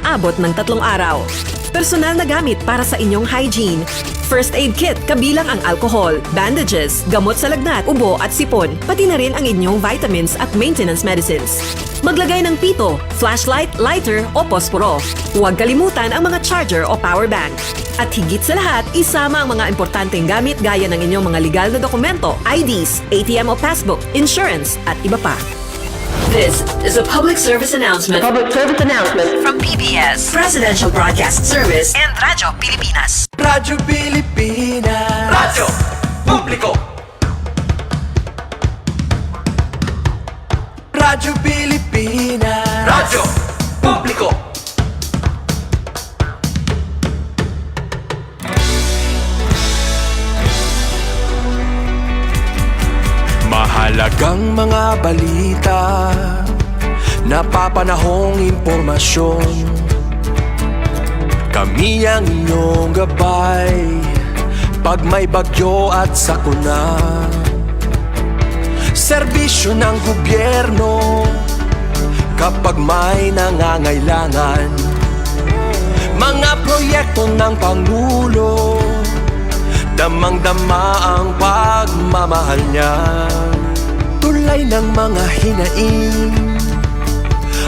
aabot ng 3 araw. Personal na gamit para sa inyong hygiene. First aid kit kabilang ang alcohol, bandages, gamot sa lagnat, ubo at sipon, pati na rin ang inyong vitamins at maintenance medicines. Maglagay ng pito, flashlight, lighter o posporo. Huwag kalimutan ang mga charger o power bank. At higit sa lahat, isama ang mga importanteng gamit gaya ng inyong mga legal na dokumento, IDs, ATM o passbook, insurance at iba pa. This is a public service announcement. From PBS, Presidential Broadcast Service and Radyo Pilipinas. Radyo Pilipinas. Radyo Publiko. Radyo Pilipinas. Radyo Publiko. Mahalagang mga balita, napapanahong impormasyon. Kami ang inyong gabay pag may bagyo at sakuna. Serbisyo ng gobyerno kapag may nangangailangan. Mga proyekto ng Pangulo, damang-dama ang pagmamahal niya. Tulay ng mga hinaing,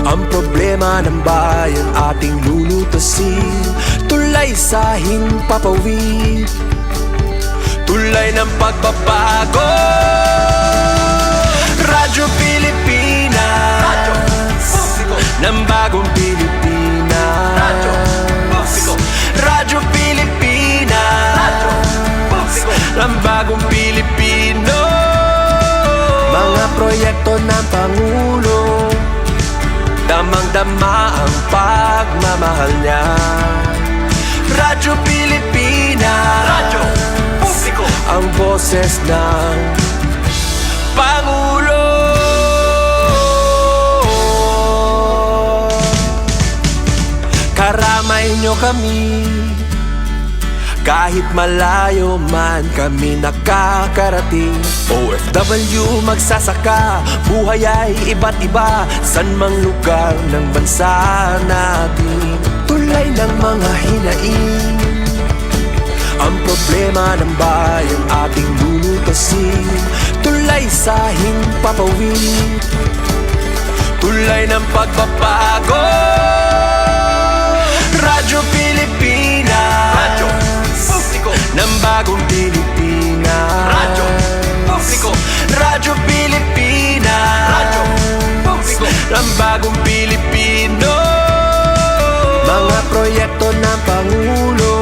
ang problema ng bayan ating lulutasin. Tulay sa himpapawid, tulay ng pagbabago. Radyo Pilipinas, Radyo Publiko. ng bagong Pilipinas. Radyo Publiko. Radyo Pilipinas, Radyo Publiko. ng bagong Pilipino. Mga proyekto ng Pangulo, damang-dama ang pagmamahal niya. Radyo Pilipinas, Radyo Publiko. ang boses ng Pangulo. Karamay nyo kami, kahit malayo man kami nakakarating. OFW magsasaka, buhay ay iba't iba, san mang lugar ng bansa natin. Tulay ng mga hinaing, ang problema ng bayan ating lulutasin. Tulay sa himpapawid, tulay ng pagbabago. Radyo Pilipinas, Radyo Publiko. ng bagong Pilipinas. Radyo Publiko. Radyo Pilipinas, Radyo Publiko. ng bagong Pilipino. Mga proyekto ng Pangulo,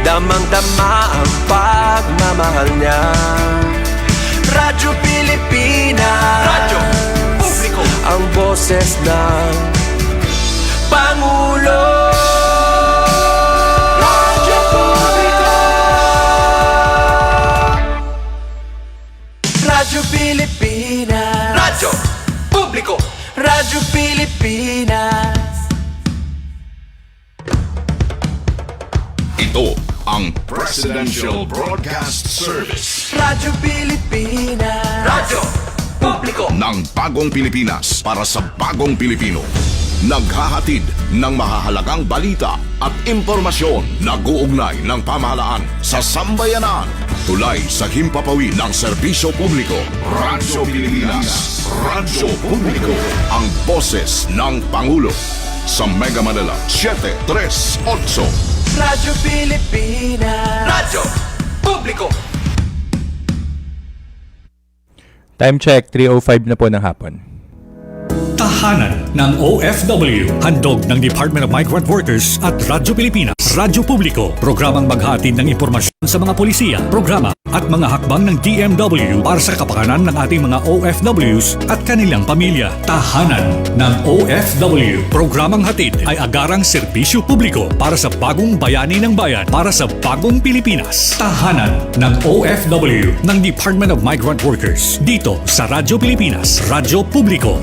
damang-dama ang pagmamahal niya. Radyo Pilipinas, Radyo Publiko. ang boses ng Pangulo. Radyo Publiko. Radyo Pilipinas, Radyo Publiko. Radyo Pilipinas. Ito ang Presidential Broadcast Service Radyo Pilipinas, Radyo Publiko. ng Bagong Pilipinas para sa Bagong Pilipino. Naghahatid ng mahahalagang balita at impormasyon na guugnay ng pamahalaan sa sambayanan. Tulay sa himpapawid ng serbisyo publiko. Radyo Pilipinas, Radyo Publiko, ang boses ng Pangulo. Sa Mega Manila, 738. Radyo Pilipinas, Radyo Publiko. Time check, 3:05 na po ng hapon. Tahanan ng OFW, handog ng Department of Migrant Workers at Radyo Pilipinas, Radyo Publiko, programang maghatid ng impormasyon sa mga polisiya, programa at mga hakbang ng DMW para sa kapakanan ng ating mga OFWs at kanilang pamilya. Tahanan ng OFW, programang hatid ay agarang serbisyo publiko para sa bagong bayani ng bayan, para sa bagong Pilipinas. Tahanan ng OFW ng Department of Migrant Workers, dito sa Radyo Pilipinas, Radyo Publiko.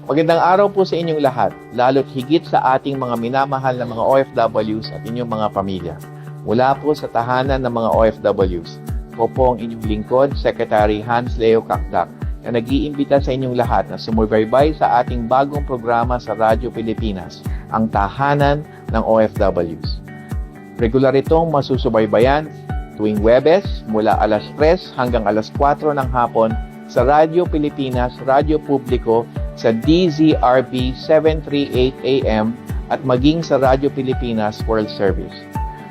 Magandang araw po sa inyong lahat, lalo't higit sa ating mga minamahal na mga OFWs at inyong mga pamilya. Mula po sa tahanan ng mga OFWs, ako po ang inyong lingkod, Secretary Hans Leo Kakdak, na nag-iimbita sa inyong lahat na sumubaybay sa ating bagong programa sa Radyo Pilipinas, ang Tahanan ng OFWs. Regular itong masusubaybayan tuwing Webes mula alas 3 hanggang alas 4 ng hapon sa Radyo Pilipinas, Radyo Publiko, sa DZRB 738 AM at maging sa Radyo Pilipinas World Service.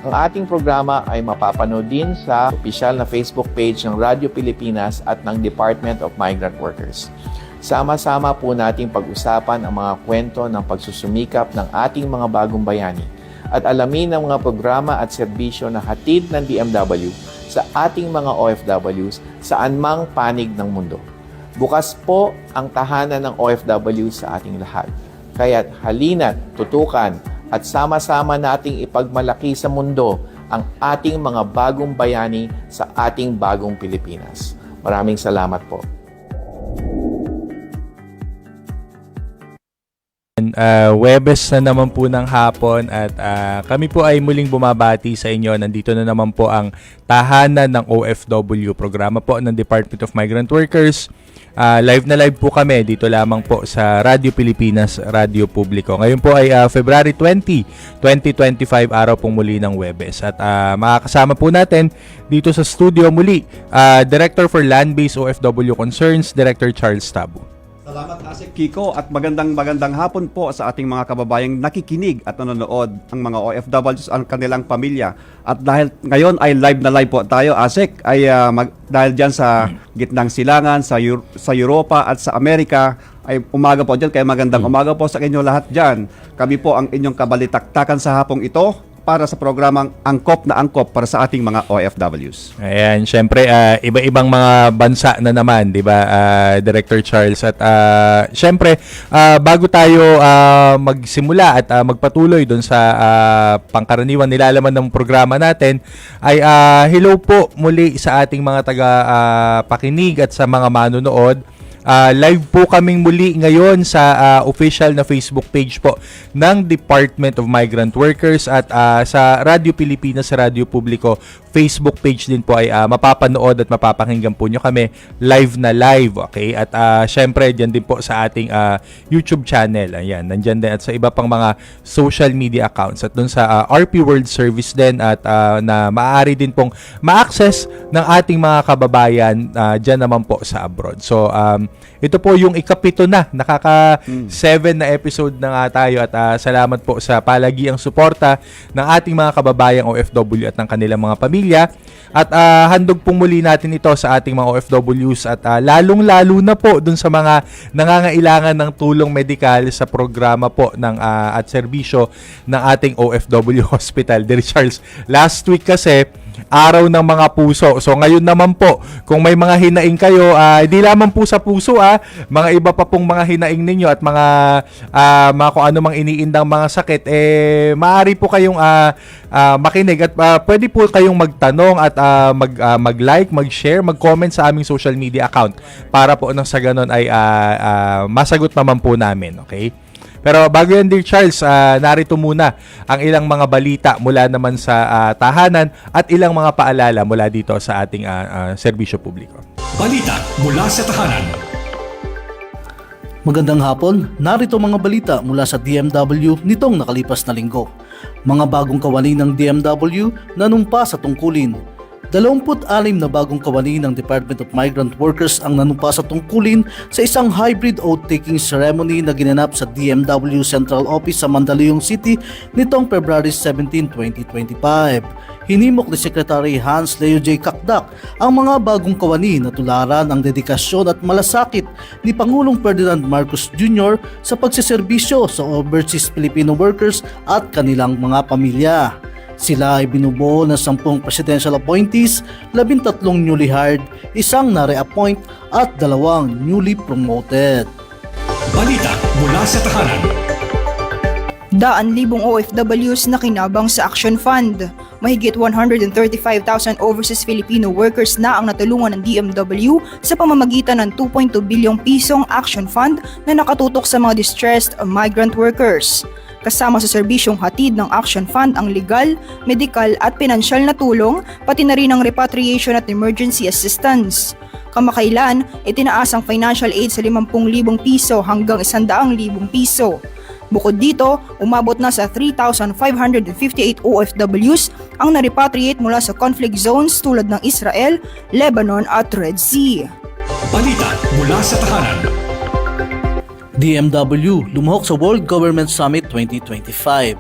Ang ating programa ay mapapanood din sa opisyal na Facebook page ng Radyo Pilipinas at ng Department of Migrant Workers. Sama-sama po nating pag-usapan ang mga kwento ng pagsusumikap ng ating mga bagong bayani at alamin ang mga programa at serbisyo na hatid ng DMW sa ating mga OFWs saan mang panig ng mundo. Bukas po ang tahanan ng OFW sa ating lahat. Kaya't halina't tutukan at sama-sama nating ipagmalaki sa mundo ang ating mga bagong bayani sa ating bagong Pilipinas. Maraming salamat po. Webes na naman po ng hapon at kami po ay muling bumabati sa inyo. Nandito na naman po ang tahanan ng OFW, programa po ng Department of Migrant Workers. Live na live po kami dito lamang po sa Radyo Pilipinas, Radyo Publiko. Ngayon po ay February 20, 2025, araw pong muli ng Webes. At makakasama po natin dito sa studio muli, Director for Land-Based OFW Concerns, Director Charles Tabu. Salamat Asik Kiko at magandang hapon po sa ating mga kababayang nakikinig at nanonood ang mga OFWs ang kanilang pamilya. At dahil ngayon ay live na live po tayo, Asik, ay dahil dyan sa gitnang silangan sa Europa at sa Amerika ay umaga po dyan, kaya magandang umaga po sa inyo lahat dyan. Kami po ang inyong kabalitaktakan sa hapong ito para sa programang Angkop na Angkop para sa ating mga OFWs. Ayan, syempre iba-ibang mga bansa na naman, 'di ba, Director Charles? At syempre bago tayo magsimula at magpatuloy doon sa pangkaraniwan nilalaman ng programa natin, ay hello po muli sa ating mga taga-pakinig at sa mga manonood. Live po kaming muli ngayon sa official na Facebook page po ng Department of Migrant Workers at sa Radyo Pilipinas, sa Radyo Publiko Facebook page din po ay mapapanood at mapapakinggan po nyo kami live na live, okay? At syempre dyan din po sa ating YouTube channel, ayan, nandyan din at sa iba pang mga social media accounts at dun sa RP World Service din at na maaari din pong ma-access ng ating mga kababayan dyan naman po sa abroad. So ito po yung ikapito na, nakaka-7 na episode na nga tayo at salamat po sa palagiang suporta ng ating mga kababayang OFW at ng kanilang mga pamilya. At handog pong muli natin ito sa ating mga OFWs at lalong-lalo na po dun sa mga nangangailangan ng tulong medikal sa programa po ng at serbisyo ng ating OFW Hospital. Dear Charles, last week kasi araw ng mga puso. So ngayon naman po, kung may mga hinaing kayo, hindi lamang po sa puso, mga iba pa pong mga hinaing ninyo at mga kung ano mang iniindang mga sakit, maaari po kayong makinig at pwede po kayong magtanong at mag-like, mag-share, mag-comment sa aming social media account para po nang sa ganun ay masagot naman po namin, okay? Pero bago yan, Dear Charles, narito muna ang ilang mga balita mula naman sa tahanan at ilang mga paalala mula dito sa ating serbisyo publiko. Balita mula sa tahanan. Magandang hapon, narito mga balita mula sa DMW nitong nakalipas na linggo. Mga bagong kawani ng DMW na numpa sa tungkulin. 26 na bagong kawani ng Department of Migrant Workers ang nanumpa sa tungkulin sa isang hybrid oath-taking ceremony na ginanap sa DMW Central Office sa Mandaluyong City nitong February 17, 2025. Hinimok ni Secretary Hans Leo J. Kakdak ang mga bagong kawani na tularan ang dedikasyon at malasakit ni Pangulong Ferdinand Marcos Jr. sa pagseserbisyo sa overseas Filipino workers at kanilang mga pamilya. Sila ay binubuo ng 10 presidential appointees, 13 newly hired, 1 na re-appoint at 2 newly promoted. Balita mula sa tahanan. Daan-libong OFWs na kinabang sa Action Fund. Mahigit 135,000 overseas Filipino workers na ang natulungan ng DMW sa pamamagitan ng 2.2 bilyong pisong Action Fund na nakatutok sa mga distressed migrant workers. Kasama sa serbisyong hatid ng Action Fund ang legal, medical at pinansyal na tulong, pati na rin ang repatriation at emergency assistance. Kamakailan, itinaas ang financial aid sa 50,000 piso hanggang 100,000 piso. Bukod dito, umabot na sa 3,558 OFWs ang na-repatriate mula sa conflict zones tulad ng Israel, Lebanon at Red Sea. Balita mula sa tahanan. DMW lumahok sa World Government Summit 2025.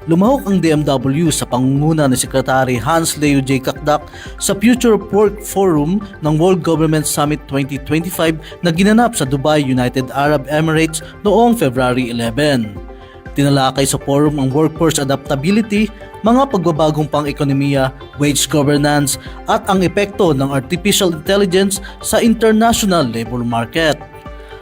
Lumahok ang DMW sa pangunguna ni Secretary Hans Leo J. Kakdak sa Future of Work Forum ng World Government Summit 2025 na ginanap sa Dubai, United Arab Emirates noong February 11. Tinalakay sa forum ang workforce adaptability, mga pagbabagong pang-ekonomiya, wage governance at ang epekto ng artificial intelligence sa international labor market.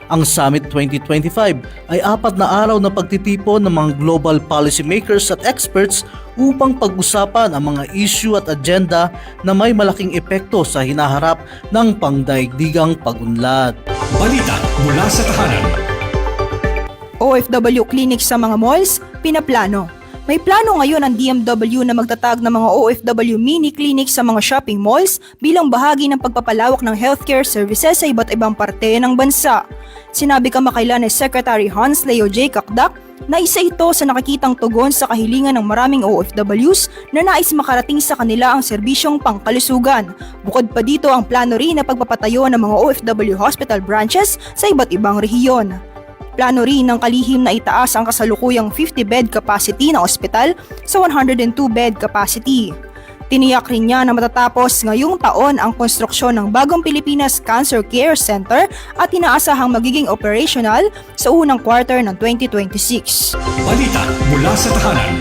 Ang Summit 2025 ay 4 na araw na pagtitipon ng mga global policymakers at experts upang pag-usapan ang mga issue at agenda na may malaking epekto sa hinaharap ng pangdaigdigang pag-unlad. Balita mula sa tahanan. OFW clinics sa mga malls, pinaplano. May plano ngayon ang DMW na magtatag ng mga OFW mini clinics sa mga shopping malls bilang bahagi ng pagpapalawak ng healthcare services sa iba't ibang parte ng bansa. Sinabi kamakailan ni Secretary Hans Leo J. Kakdak na isa ito sa nakikitang tugon sa kahilingan ng maraming OFWs na nais makarating sa kanila ang serbisyong pangkalusugan. Bukod pa dito ang plano rin na pagpapatayo ng mga OFW hospital branches sa iba't ibang rehiyon. Plano rin ng kalihim na itaas ang kasalukuyang 50-bed capacity ng ospital sa 102-bed capacity. Tiniyak rin niya na matatapos ngayong taon ang konstruksyon ng bagong Pilipinas Cancer Care Center at inaasahang magiging operational sa unang quarter ng 2026. Balita mula sa tahanan.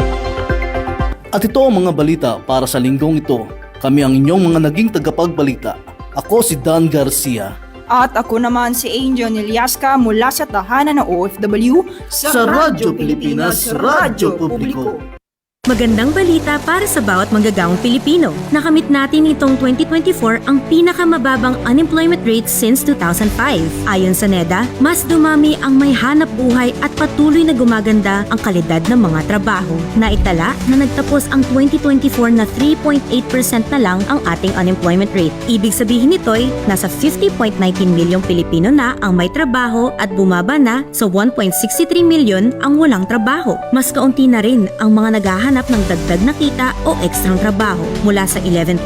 At ito ang mga balita para sa linggong ito. Kami ang inyong mga naging tagapagbalita. Ako si Dan Garcia. At ako naman si Angel Niliasca mula sa tahanan ng OFW Sa Radyo Pilipinas, Radyo Publiko. Magandang balita para sa bawat manggagawang Pilipino. Nakamit natin itong 2024 ang pinakamababang unemployment rate since 2005. Ayon sa NEDA, mas dumami ang may hanap buhay at patuloy na gumaganda ang kalidad ng mga trabaho. Naitala na nagtapos ang 2024 na 3.8% na lang ang ating unemployment rate. Ibig sabihin nito'y nasa 50.19 milyong Pilipino na ang may trabaho at bumaba na sa 1.63 milyon ang walang trabaho. Mas kaunti na rin ang mga naghahanap ng dagdag na kita o ekstrang trabaho. Mula sa 11.9%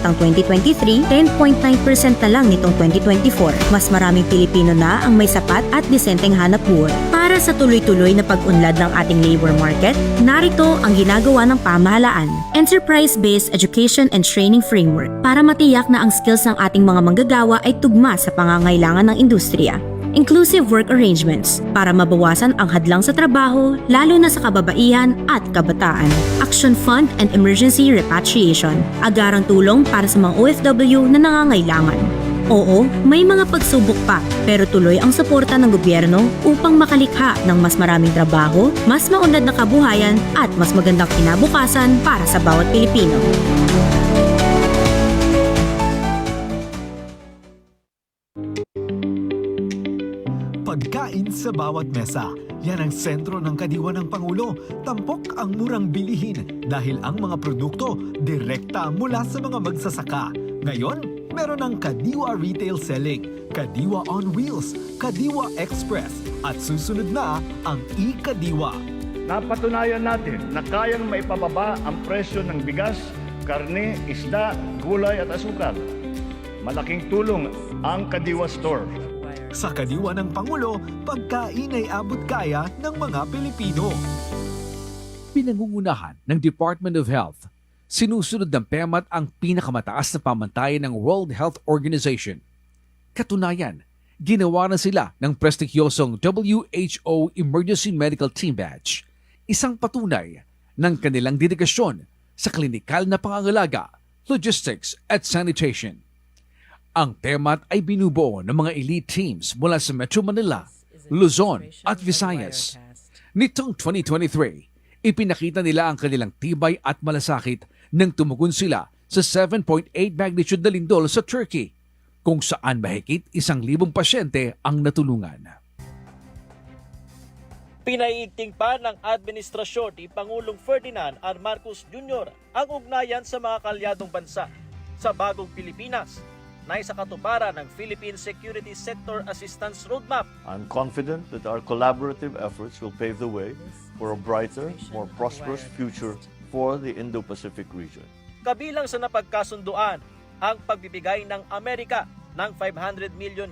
ng 2023, 10.9% na lang nitong 2024. Mas maraming Pilipino na ang may sapat at disenteng hanap buhay. Para sa tuloy-tuloy na pag-unlad ng ating labor market, narito ang ginagawa ng pamahalaan. Enterprise-based Education and Training Framework para matiyak na ang skills ng ating mga manggagawa ay tugma sa pangangailangan ng industriya. Inclusive work arrangements para mabawasan ang hadlang sa trabaho, lalo na sa kababaihan at kabataan. Action Fund and Emergency Repatriation, agarang tulong para sa mga OFW na nangangailangan. Oo, may mga pagsubok pa, pero tuloy ang suporta ng gobyerno upang makalikha ng mas maraming trabaho, mas maunlad na kabuhayan at mas magandang kinabukasan para sa bawat Pilipino. Pagkain sa bawat mesa. Yan ang sentro ng kadiwa ng Pangulo. Tampok ang murang bilihin dahil ang mga produkto direkta mula sa mga magsasaka. Ngayon, meron ang Kadiwa Retail Selling, Kadiwa on Wheels, Kadiwa Express at susunod na ang e-Kadiwa. Napatunayan natin na kayang maipababa ang presyo ng bigas, karne, isda, gulay at asukal. Malaking tulong ang Kadiwa Store. Sa kadiwa ng Pangulo, pagkain ay abot kaya ng mga Pilipino. Pinangungunahan ng Department of Health, sinusunod ng PEMAT ang pinakamataas na pamantayan ng World Health Organization. Katunayan, ginawa na sila ng prestigyosong WHO Emergency Medical Team Badge, isang patunay ng kanilang dedikasyon sa klinikal na pangangalaga, logistics at sanitation. Ang PEMAT ay binubuo ng mga elite teams mula sa Metro Manila, Luzon at Visayas. Nitong 2023, ipinakita nila ang kanilang tibay at malasakit nang tumugon sila sa 7.8 magnitude na lindol sa Turkey, kung saan mahigit 1,000 pasyente ang natulungan. Pinaiigting pa ng administrasyon ni Pangulong Ferdinand R. Marcos Jr. ang ugnayan sa mga kalyadong bansa sa bagong Pilipinas na isa katuparan ng Philippine Security Sector Assistance Roadmap. I'm confident that our collaborative efforts will pave the way for a brighter, more prosperous future for the Indo-Pacific region. Kabilang sa napagkasunduan ang pagbibigay ng Amerika ng $500 million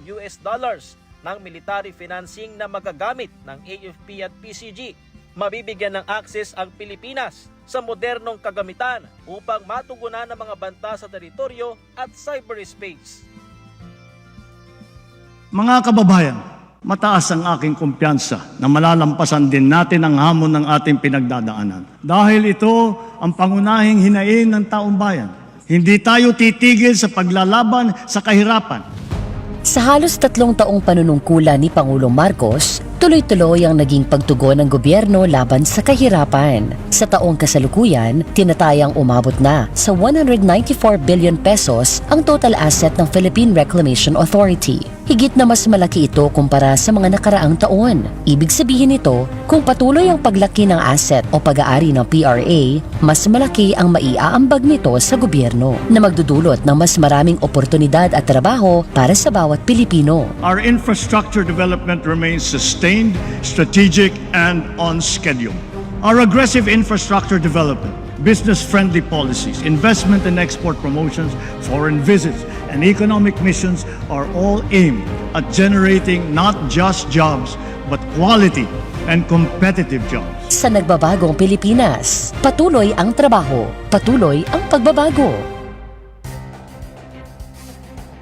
ng military financing na magagamit ng AFP at PCG. Mabibigyan ng access ang Pilipinas sa modernong kagamitan upang matugunan ang mga banta sa teritoryo at cyberspace. Mga kababayan, mataas ang aking kumpiyansa na malalampasan din natin ang hamon ng ating pinagdadaanan. Dahil ito ang pangunahing hinaing ng taong bayan. Hindi tayo titigil sa paglalaban sa kahirapan. Sa halos 3 taong panunungkulan ni Pangulong Marcos, tuloy-tuloy ang naging pagtugon ng gobyerno laban sa kahirapan. Sa taong kasalukuyan, tinatayang umabot na sa 194 billion pesos ang total asset ng Philippine Reclamation Authority. Higit na mas malaki ito kumpara sa mga nakaraang taon. Ibig sabihin nito, kung patuloy ang paglaki ng asset o pag-aari ng PRA, mas malaki ang maiaambag nito sa gobyerno na magdudulot ng mas maraming oportunidad at trabaho para sa bawat Pilipino. Our infrastructure development remains sustained, strategic, and on schedule. Our aggressive infrastructure development, business-friendly policies, investment and export promotions, foreign visits, and economic missions are all aimed at generating not just jobs, but quality and competitive jobs. Sa nagbabagong Pilipinas, patuloy ang trabaho, patuloy ang pagbabago.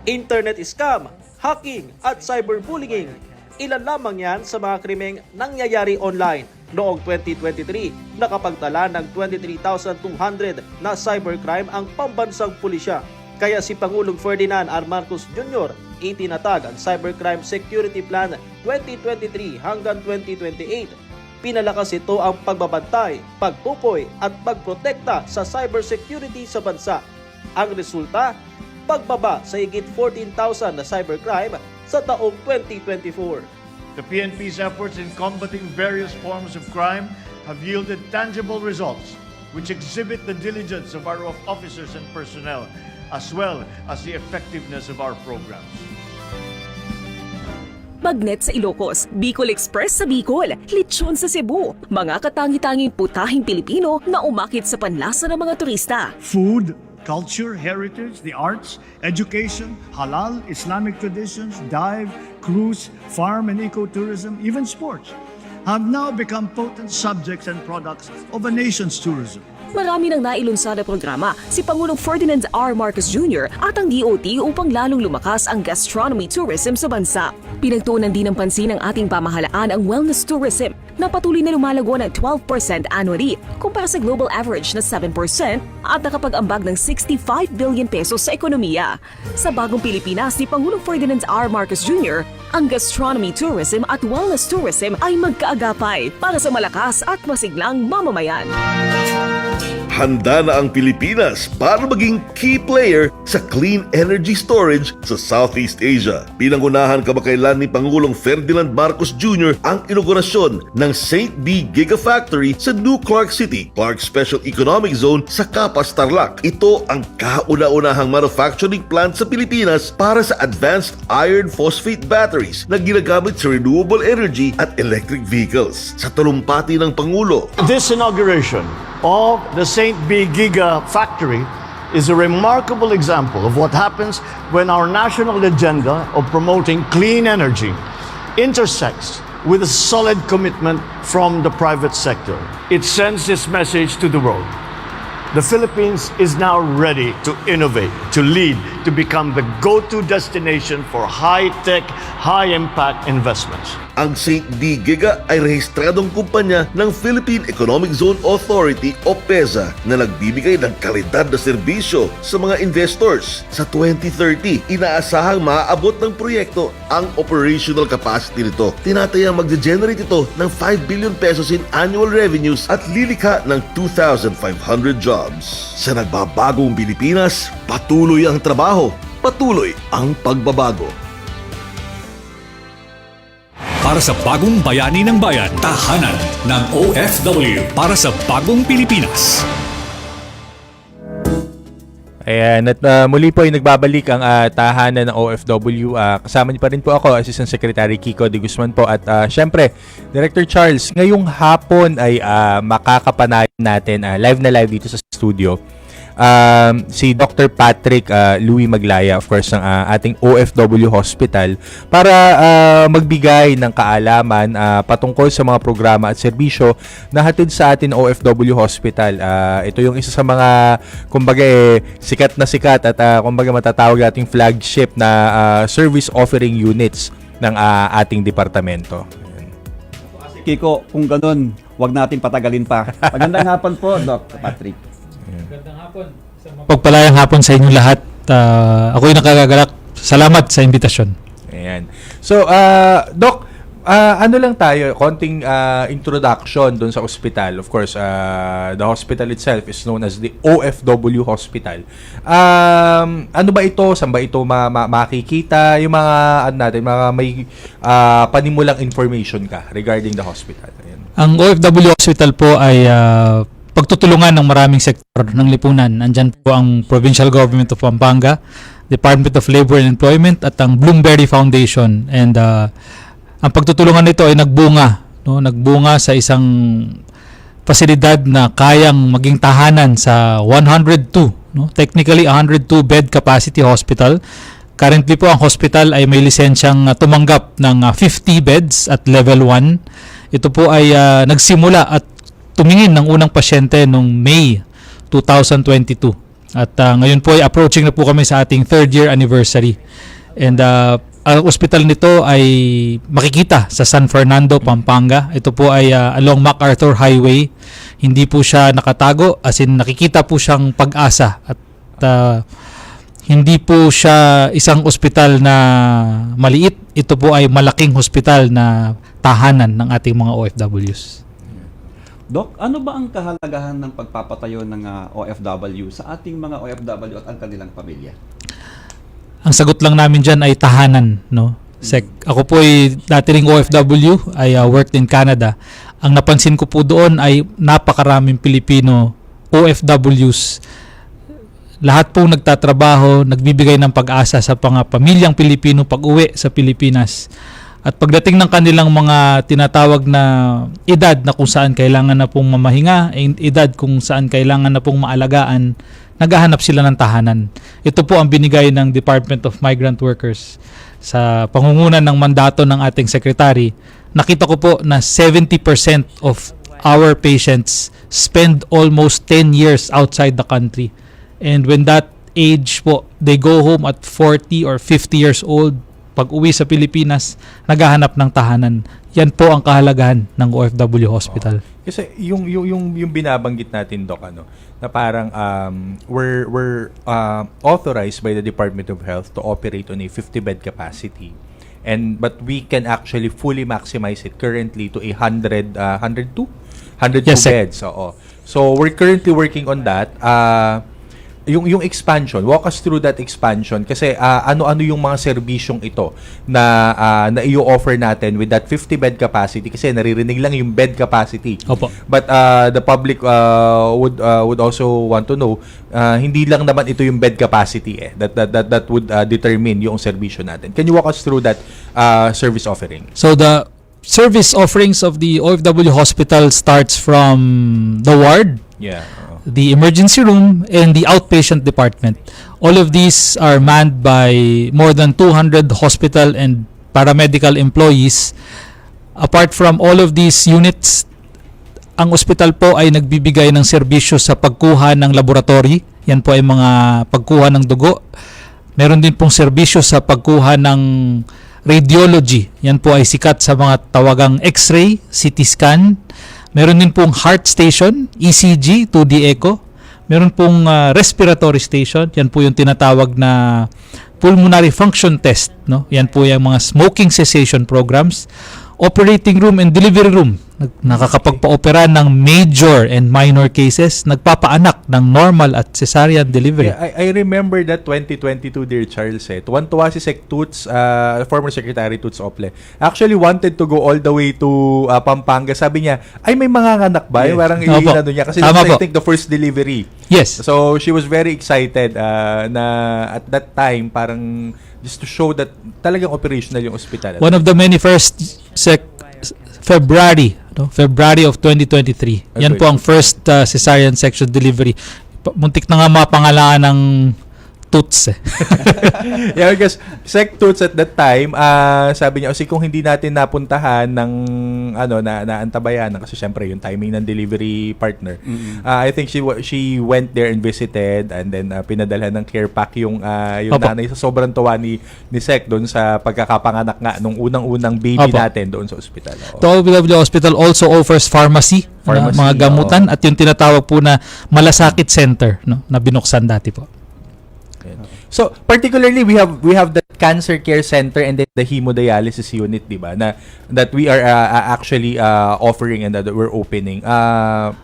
Internet scam, hacking at cyberbullying. Ilan lamang yan sa mga krimeng nangyayari online. Noong 2023, nakapagtala ng 23,200 na cybercrime ang pambansang pulisya. Kaya si Pangulong Ferdinand R. Marcos Jr. itinatag ang Cybercrime Security Plan 2023 hanggang 2028. Pinalakas ito ang pagbabantay, pagtukoy at pagprotekta sa cybersecurity sa bansa. Ang resulta, pagbaba sa higit 14,000 na cybercrime sa taong 2024. The PNP's efforts in combating various forms of crime have yielded tangible results which exhibit the diligence of our officers and personnel as well as the effectiveness of our programs. Magnet sa Ilocos, Bicol Express sa Bicol, Lechon sa Cebu, mga katangi-tanging putahing Pilipino na umakit sa panlasa ng mga turista. Food, culture, heritage, the arts, education, halal, Islamic traditions, dive, cruise, farm and ecotourism, even sports have now become potent subjects and products of a nation's tourism. Marami nang nailunsad na programa si Pangulong Ferdinand R. Marcos Jr. at ang DOT upang lalong lumakas ang gastronomy tourism sa bansa. Pinagtuunan din ng pansin ng ating pamahalaan ang wellness tourism na patuloy na lumalago ng 12% annually kumpara sa global average na 7% at nakapag-ambag ng 65 billion pesos sa ekonomiya. Sa bagong Pilipinas ni Pangulong Ferdinand R. Marcos Jr., ang gastronomy tourism at wellness tourism ay magkaagapay para sa malakas at masiglang mamamayan. Handa na ang Pilipinas para maging key player sa clean energy storage sa Southeast Asia. Pinangunahan kamakailan ni Pangulong Ferdinand Marcos Jr. ang inaugurasyon ng St. B Gigafactory sa New Clark City, Clark Special Economic Zone sa Capas, Tarlac. Ito ang kauna-unahang manufacturing plant sa Pilipinas para sa advanced iron phosphate batteries na ginagamit sa renewable energy at electric vehicles. Sa talumpati ng Pangulo, this inauguration of the St. B Giga Factory is a remarkable example of what happens when our national agenda of promoting clean energy intersects with a solid commitment from the private sector. It sends this message to the world. The Philippines is now ready to innovate, to lead, to to become the go-to destination for high-tech, high-impact investments. Ang St. D. Giga ay rehistradong kumpanya ng Philippine Economic Zone Authority o PEZA na nagbibigay ng kalidad na serbisyo sa mga investors. Sa 2030, inaasahang maaabot ng proyekto ang operational capacity nito. Tinatayang magge-generate ito ng 5 billion pesos in annual revenues at lilikha ng 2,500 jobs. Sa nagbabagong Pilipinas, patuloy ang trabaho, patuloy ang pagbabago. Para sa bagong bayani ng bayan, tahanan ng OFW para sa bagong Pilipinas. Ayan, at muli po ay nagbabalik ang tahanan ng OFW. Kasama niyo pa rin po ako, Assistant Secretary Kiko De Guzman po. At syempre, Director Charles, ngayong hapon ay makakapanayan natin live na live dito sa studio si Dr. Patrick Louis Maglaya, of course, ng ating OFW Hospital para magbigay ng kaalaman patungkol sa mga programa at serbisyo na hatid sa atin OFW Hospital. Ito yung isa sa mga, kumbaga, sikat na sikat at kumbaga matatawag nating flagship na service offering units ng ating departamento. Kiko, kung ganun, wag natin patagalin pa. Magandang hapon po, Dr. Patrick. Magandang hapon. Pagpalayang hapon sa inyong lahat. Ako'y nakagagalak. Salamat sa imbitasyon. Ayan. So, Doc, ano lang tayo, konting introduction doon sa ospital. Of course, the hospital itself is known as the OFW Hospital. Ano ba ito? Saan ba ito makikita? Yung mga, mga may panimulang information ka regarding the hospital. Ayan. Ang OFW Hospital po ay pagtutulungan ng maraming sektor ng lipunan. Andyan po ang Provincial Government of Pampanga, Department of Labor and Employment at ang Bloomberry Foundation. And ang pagtutulungan nito ay nagbunga, no? Nagbunga sa isang pasilidad na kayang maging tahanan sa 102, no? Technically 102 bed capacity hospital. Currently po ang hospital ay may lisensyang tumanggap ng 50 beds at level 1. Ito po ay nagsimula at tumingin ng unang pasyente noong May 2022. At ngayon po ay approaching na po kami sa ating 3rd year anniversary. And ang hospital nito ay makikita sa San Fernando, Pampanga. Ito po ay along MacArthur Highway. Hindi po siya nakatago, as in nakikita po siyang pag-asa. At hindi po siya isang ospital na maliit. Ito po ay malaking hospital na tahanan ng ating mga OFWs. Doc, ano ba ang kahalagahan ng pagpapatayo ng OFW sa ating mga OFW at ang kanilang pamilya? Ang sagot lang namin dyan ay tahanan, no? Ako po ay dati ring OFW, I worked in Canada. Ang napansin ko po doon ay napakaraming Pilipino OFWs. Lahat po nagtatrabaho, nagbibigay ng pag-asa sa mga pamilyang Pilipino pag-uwi sa Pilipinas. At pagdating ng kanilang mga tinatawag na edad na kung saan kailangan na pong mamahinga, edad kung saan kailangan na pong maalagaan, naghahanap sila ng tahanan. Ito po ang binigay ng Department of Migrant Workers sa pangungunan ng mandato ng ating secretary. Nakita ko po na 70% of our patients spend almost 10 years outside the country. And when that age po, they go home at 40 or 50 years old. Pag uwi sa Pilipinas, naghahanap ng tahanan. Yan po ang kahalagahan ng OFW Hospital. Kasi yung binabanggit natin, Doc, na parang we're authorized by the Department of Health to operate on a 50-bed capacity. But we can actually fully maximize it currently to 102 Yes, beds. So we're currently working on that. Yung expansion, walk us through that expansion kasi ano-ano yung mga serbisyong ito na i-offer natin with that 50-bed capacity kasi naririnig lang yung bed capacity. Opo. But the public would also want to know hindi lang naman ito yung bed capacity that would determine yung serbisyo natin. Can you walk us through that service offering? So the service offerings of the OFW Hospital starts from the ward. Yeah. The emergency room, and the outpatient department. All of these are manned by more than 200 hospital and paramedical employees. Apart from all of these units, ang ospital po ay nagbibigay ng serbisyo sa pagkuha ng laboratory. Yan po ay mga pagkuha ng dugo, Meron din pong serbisyo sa pagkuha ng radiology. Yan po ay sikat sa mga tawagang X-ray, CT scan. Meron din pong heart station, ECG, 2D echo. Meron pong respiratory station. Yan po yung tinatawag na pulmonary function test. No? Yan po yung mga smoking cessation programs. Operating room and delivery room. Nakakapagpa-opera ng major and minor cases. Nagpapaanak ng normal at cesarean delivery. Yeah, I remember that 2022, dear Charles. Tuwan-tuwa si Sec Toots, former Secretary Toots Ople. Actually wanted to go all the way to Pampanga. Sabi niya, ay may mga anak ba? Yes. Parang iinano niya. Kasi Tama I po. think the first delivery. Yes. So she was very excited na at that time, parang just to show that talagang operational yung ospital. One of the many first February of 2023. Yan po ang first cesarean section delivery. Muntik na nga mapangalaan ng Toots. Yeah, because Sec Toots at that time, sabi niya, kung hindi natin napuntahan ng naantabayan kasi syempre yung timing ng delivery partner. I think she went there and visited, and then pinadalhan ng care pack yung nanay. Sa sobrang tuwa ni Sec doon sa pagkakapanganak nga nung unang-unang baby natin doon sa ospital. The OFW Hospital also offers pharmacy mga gamutan, at yung tinatawag po na malasakit center, no, na binuksan dati po. So, particularly we have the cancer care center and then the hemodialysis unit, 'di ba? That we are actually offering and that we're opening.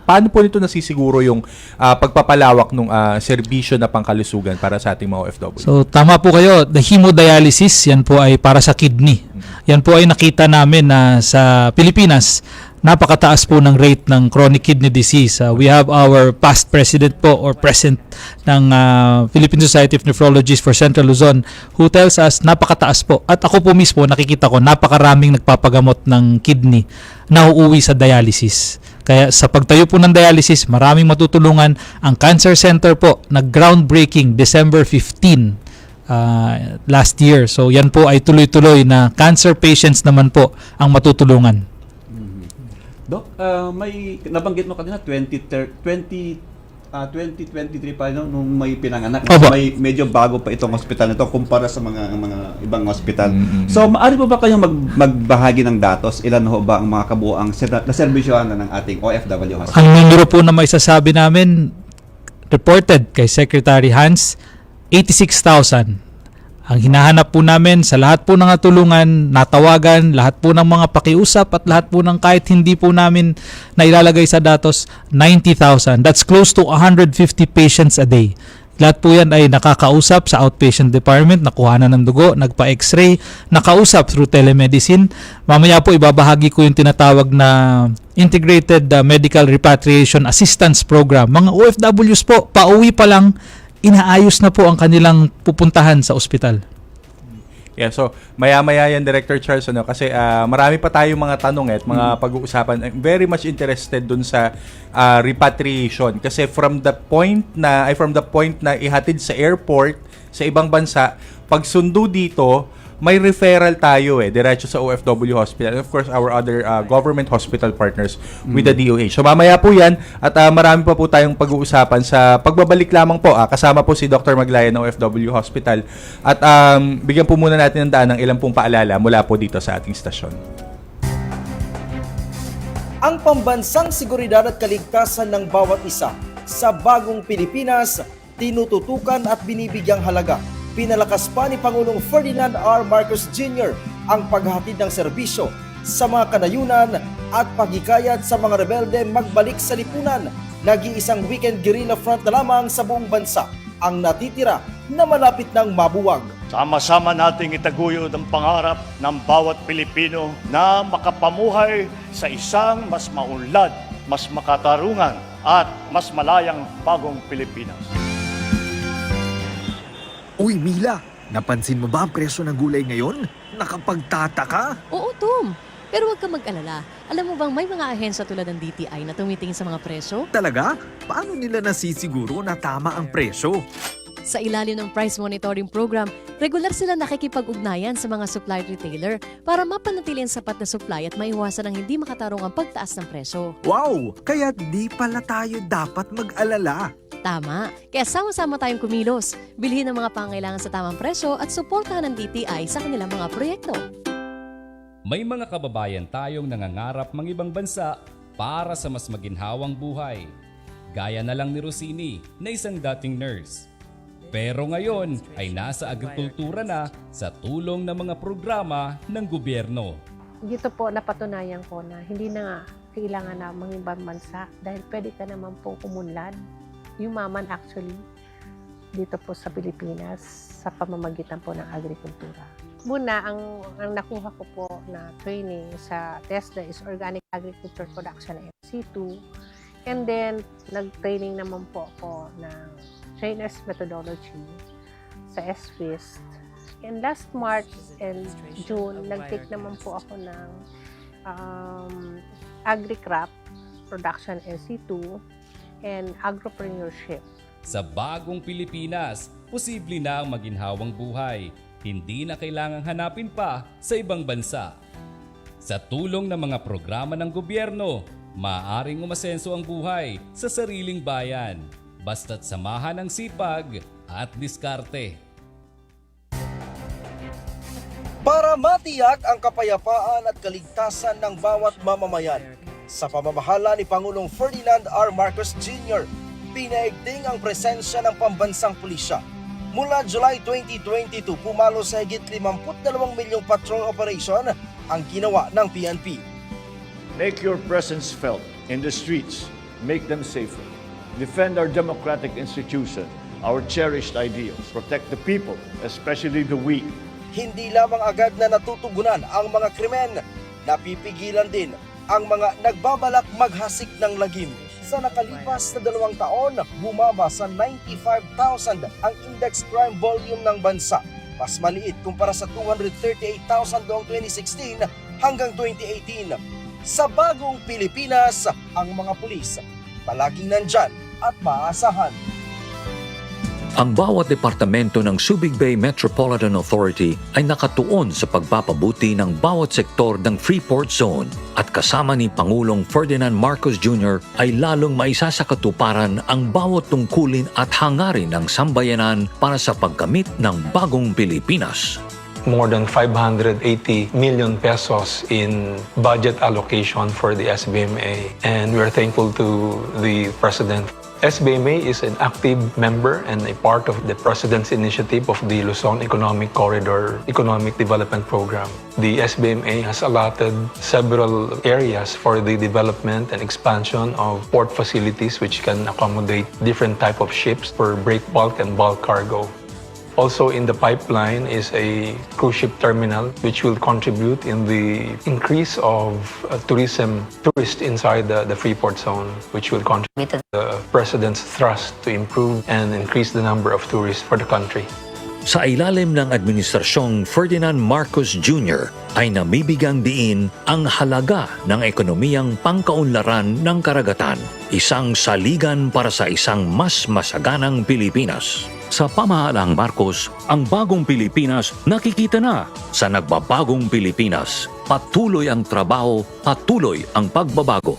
Paano po nito nasisiguro yung pagpapalawak ng serbisyo na pangkalusugan para sa ating mga OFW? So, tama po kayo. The hemodialysis, yan po ay para sa kidney. Yan po ay nakita namin na sa Pilipinas, napakataas po ng rate ng chronic kidney disease. We have our past president po or present ng Philippine Society of Nephrologists for Central Luzon who tells us napakataas po. At ako po mismo nakikita ko napakaraming nagpapagamot ng kidney na uuwi sa dialysis. Kaya sa pagtayo po ng dialysis, maraming matutulungan. Ang Cancer Center po, nag-groundbreaking December 15 last year. So yan po ay tuloy-tuloy na cancer patients naman po ang matutulungan. Dok, may nabanggit mo kanina 2023 pa nung may pinanganak. May medyo bago pa itong hospital nito kumpara sa mga ibang hospital. So, maaari po ba kayong magbahagi ng datos? Ilan ho ba ang mga kabuuang na serbisyohan ng ating OFW hospital? Ang numero po na may sasabi namin reported kay Secretary Hans, 86,000. Ang hinahanap po namin sa lahat po ng natulungan, natawagan, lahat po ng mga pakiusap at lahat po ng kahit hindi po namin nailalagay sa datos, 90,000. That's close to 150 patients a day. Lahat po yan ay nakakausap sa outpatient department, nakuha na ng dugo, nagpa-x-ray, nakausap through telemedicine. Mamaya po ibabahagi ko yung tinatawag na Integrated Medical Repatriation Assistance Program. Mga OFWs po, pauwi pa lang, inaayos na po ang kanilang pupuntahan sa ospital. Yeah, so maya-maya yan, Director Charles, kasi marami pa tayong mga tanong at mga pag-uusapan. I'm very much interested dun sa repatriation kasi from the point na ihatid sa airport sa ibang bansa, pag sundo dito, may referral tayo diretso sa OFW Hospital and of course our other government hospital partners with the DOH. So mamaya po yan at marami pa po tayong pag-uusapan sa pagbabalik lamang po. Kasama po si Dr. Maglayan ng OFW Hospital at bigyan po muna natin ng daan ng ilang pong paalala mula po dito sa ating stasyon. Ang pambansang seguridad at kaligtasan ng bawat isa sa bagong Pilipinas, tinututukan at binibigyang halaga. Pinalakas pa ni Pangulong Ferdinand R. Marcos Jr. ang paghatid ng serbisyo sa mga kanayunan at paghikayat sa mga rebelde magbalik sa lipunan. Nag-iisang weekend guerrilla front na lamang sa buong bansa ang natitira na malapit ng mabuwag. Sama-sama nating itaguyod ang pangarap ng bawat Pilipino na makapamuhay sa isang mas maunlad, mas makatarungan at mas malayang bagong Pilipinas. Uy, Mila, napansin mo ba ang presyo ng gulay ngayon? Nakapagtataka? Oo, Tom. Pero huwag ka mag-alala. Alam mo bang may mga ahensya tulad ng DTI na tumitingin sa mga presyo? Talaga? Paano nila nasisiguro na tama ang presyo? Sa ilalim ng price monitoring program, regular sila nakikipag-ugnayan sa mga supply retailer para mapanatili ang sapat na supply at maiwasan ang hindi makatarong ang pagtaas ng presyo. Wow! Kaya di pala tayo dapat mag-alala. Tama, kaya sama-sama tayong kumilos, bilhin ang mga pangailangan sa tamang presyo at suportahan ng DTI sa kanilang mga proyekto. May mga kababayan tayong nangangarap mang-ibang bansa para sa mas maginhawang buhay. Gaya na lang ni Rosini na isang dating nurse. Pero ngayon ay nasa agrikultura na sa tulong ng mga programa ng gobyerno. Dito po napatunayan ko na hindi na nga kailangan na mang-ibang bansa dahil pwede ka naman po umunlad, yumaman actually, dito po sa Pilipinas sa pamamagitan po ng agrikultura. Muna, ang nakuha ko po na training sa TESDA is Organic Agriculture Production MC2. And then, nag-training naman po ako ng trainer's methodology sa SFIST. And last March and June, nag-take naman po ako ng Agri-Crop Production NC2 and Agropreneurship. Sa bagong Pilipinas, posible na ang maginhawang buhay. Hindi na kailangang hanapin pa sa ibang bansa. Sa tulong ng mga programa ng gobyerno, maaaring umasenso ang buhay sa sariling bayan. Basta't samahan ng sipag at diskarte. Para matiyak ang kapayapaan at kaligtasan ng bawat mamamayan, sa pamamahala ni Pangulong Ferdinand R. Marcos Jr., pinaigting ang presensya ng pambansang pulisya. Mula July 2022, pumalo sa higit 52 milyong patrol operation ang ginawa ng PNP. Make your presence felt in the streets. Make them safer. Defend our democratic institution, our cherished ideals. Protect the people, especially the weak. Hindi lamang agad na natutugunan ang mga krimen, napipigilan din ang mga nagbabalak maghasik ng lagim. Sa nakalipas na 2 taon, bumaba sa 95,000 ang index crime volume ng bansa. Mas maliit kumpara sa 238,000 noong 2016 hanggang 2018. Sa bagong Pilipinas, ang mga pulis palaging nandyan at maaasahan. Ang bawat departamento ng Subic Bay Metropolitan Authority ay nakatuon sa pagpapabuti ng bawat sektor ng Freeport Zone at kasama ni Pangulong Ferdinand Marcos Jr. ay lalong maisasakatuparan ang bawat tungkulin at hangarin ng sambayanan para sa pagkamit ng bagong Pilipinas. More than 580 million pesos in budget allocation for the SBMA, and we're thankful to the President. SBMA is an active member and a part of the President's initiative of the Luzon Economic Corridor Economic Development Program. The SBMA has allotted several areas for the development and expansion of port facilities which can accommodate different type of ships for break bulk and bulk cargo. Also in the pipeline is a cruise ship terminal which will contribute in the increase of tourists inside the Freeport Zone, which will contribute to the President's thrust to improve and increase the number of tourists for the country. Sa ilalim ng Administrasyong Ferdinand Marcos Jr. ay namibigang diin ang halaga ng ekonomiyang pangkaunlaran ng karagatan, isang saligan para sa isang mas masaganang Pilipinas. Sa pamahalaang Marcos, ang bagong Pilipinas nakikita na sa nagbabagong Pilipinas. Patuloy ang trabaho, patuloy ang pagbabago.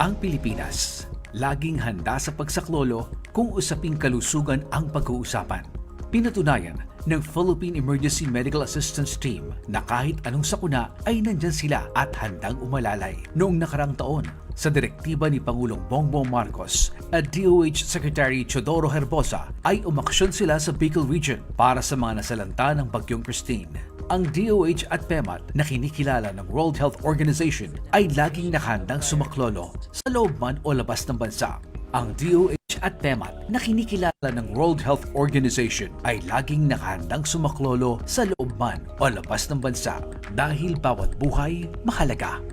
Ang Pilipinas, laging handa sa pagsaklolo kung usaping kalusugan ang pag-uusapan. Pinatunayan ng Philippine Emergency Medical Assistance Team na kahit anong sakuna ay nandyan sila at handang umalalay. Noong nakarang taon, sa direktiba ni Pangulong Bongbong Marcos at DOH Secretary Teodoro Herbosa ay umaksyon sila sa Bicol Region para sa mga nasalanta ng Bagyong Christine. Ang DOH at PEMAT na kinikilala ng World Health Organization ay laging nakahandang sumaklolo sa loob man o labas ng bansa. Ang DOH at PEMAT na kinikilala ng World Health Organization ay laging nakahandang sumaklolo sa loob man o labas ng bansa dahil bawat buhay mahalaga.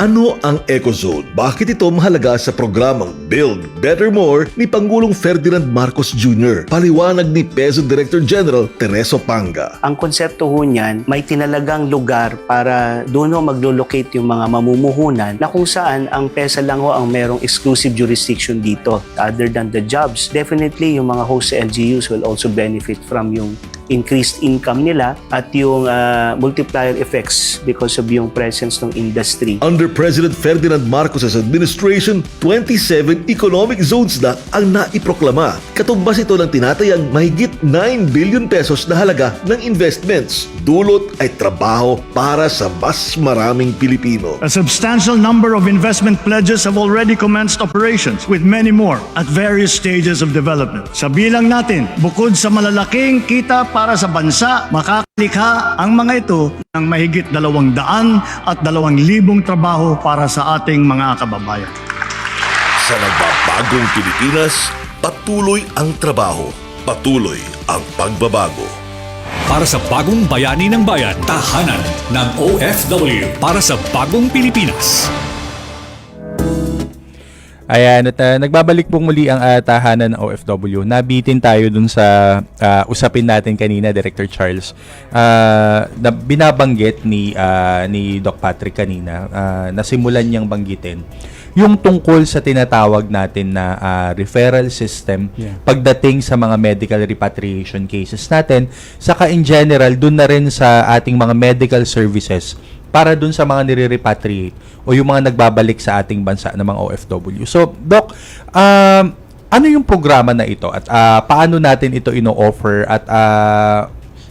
Ano ang EcoZone? Bakit ito mahalaga sa programang Build Better More ni Pangulong Ferdinand Marcos Jr.? Paliwanag ni PEZO Director General Tereso Panga. Ang konsepto ho niyan, may tinalagang lugar para doon ho maglo-locate yung mga mamumuhunan na kung saan ang PESA lang ho ang merong exclusive jurisdiction dito. Other than the jobs, definitely yung mga host LGUs will also benefit from yung increased income nila at yung multiplier effects because of yung presence ng industry. Under President Ferdinand Marcos's administration, 27 economic zones na ang naiproklama. Katumbas ito ng tinatayang mahigit 9 billion pesos na halaga ng investments. Dulot ay trabaho para sa mas maraming Pilipino. A substantial number of investment pledges have already commenced operations, with many more at various stages of development. Sa bilang natin, bukod sa malalaking kita para sa bansa, makakalikha ang mga ito ng mahigit 200 at 2,000 trabaho para sa ating mga kababayan. Sa nagbabagong Pilipinas, patuloy ang trabaho, patuloy ang pagbabago. Para sa bagong bayani ng bayan, tahanan ng OFW para sa bagong Pilipinas. Ayan, at nagbabalik pong muli ang tahanan ng OFW. Nabitin tayo dun sa usapin natin kanina, Director Charles. Na binabanggit ni Doc Patrick kanina, nasimulan niyang banggitin yung tungkol sa tinatawag natin na referral system pagdating sa mga medical repatriation cases natin. Saka in general, dun na rin sa ating mga medical services para dun sa mga nire-repatriate o yung mga nagbabalik sa ating bansa ng mga OFW. So, Doc, ano yung programa na ito at paano natin ito ino-offer at